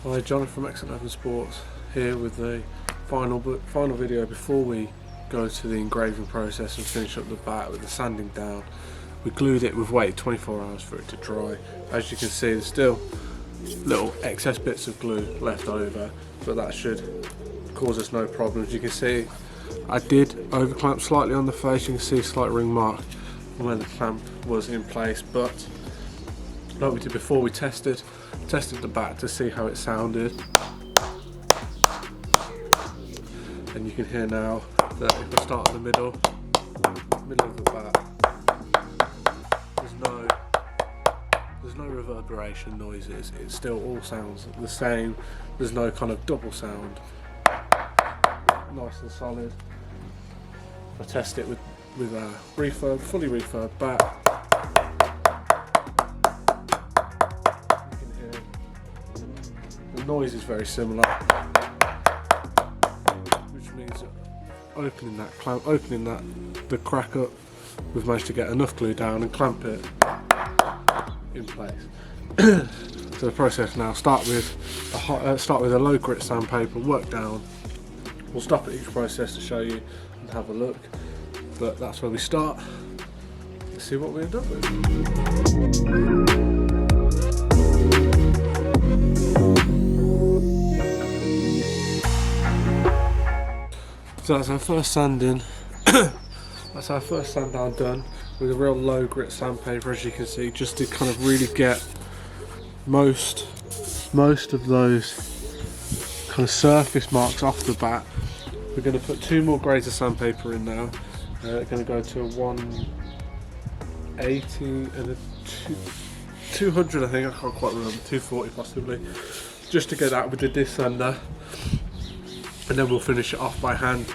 Hi, John from X11 Sports here with the final video before we go to the engraving process and finish up the bat with the sanding down. We glued it, we've waited 24 hours for it to dry. As you can see, there's still little excess bits of glue left over, but that should cause us no problems. You can see I did overclamp slightly on the face. You can see a slight ring mark from where the clamp was in place, but like we did before, we tested the bat to see how it sounded, and you can hear now that if I start in the middle of the bat, there's no reverberation noises. It still all sounds the same. There's no kind of double sound. Nice and solid. I test it with a refurb, fully refurb bat. The noise is very similar, which means that opening the crack up, we've managed to get enough glue down and clamp it in place. So the process now, start with a low grit sandpaper, work down. We'll stop at each process to show you and have a look, but that's where we start. Let's see what we end up with. So that's our first sanding. That's our first sand down done with a real low grit sandpaper, as you can see, just to kind of really get most of those kind of surface marks off the bat. We're going to put 2 more grades of sandpaper in now. Going to go to a 180 and a 200, I think, I can't quite remember, 240 possibly, just to get that with the descender. And then we'll finish it off by hand.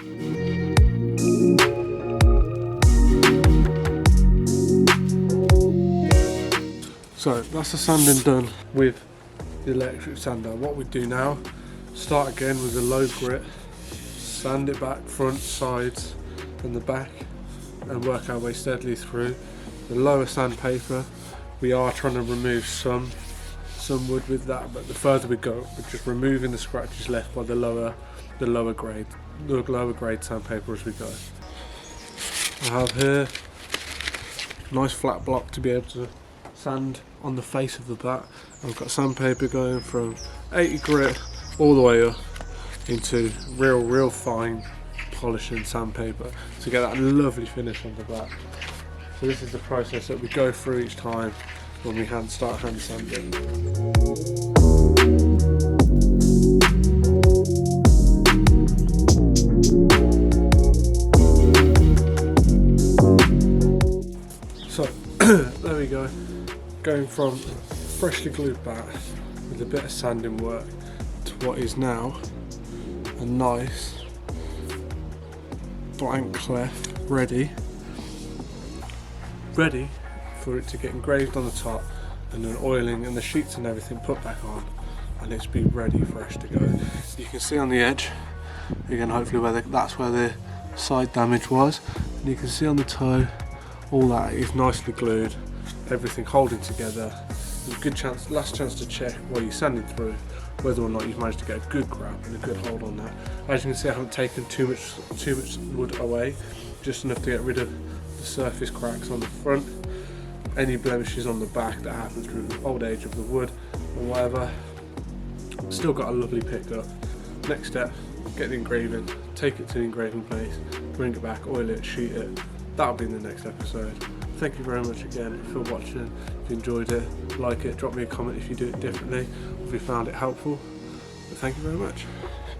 So that's the sanding done with the electric sander. What we do now, start again with a low grit, sand it back, front, sides and the back, and work our way steadily through. The lower sandpaper, we are trying to remove some wood with that, but the further we go, we're just removing the scratches left by the lower grade sandpaper as we go. I have here a nice flat block to be able to sand on the face of the bat. I've got sandpaper going from 80 grit all the way up into real fine polishing sandpaper to get that lovely finish on the bat. So this is the process that we go through each time when we start hand sanding. So there we go, going from freshly glued bat with a bit of sanding work to what is now a nice blank clef, ready for it to get engraved on the top, and then oiling and the sheets and everything put back on, and it's be ready fresh to go. You can see on the edge again, hopefully that's where the side damage was, and you can see on the toe all that is nicely glued, everything holding together. There's a good chance, last chance to check while you're sanding through whether or not you've managed to get a good grab and a good hold on that. As you can see, I haven't taken too much wood away, just enough to get rid of the surface cracks on the front, any blemishes on the back that happen through the old age of the wood or whatever. Still got a lovely pickup. Next step, get the engraving, take it to the engraving place, bring it back, oil it, sheet it. That'll be in the next episode. Thank you very much again for watching. If you enjoyed it, like it, drop me a comment if you do it differently, or if you found it helpful. But thank you very much.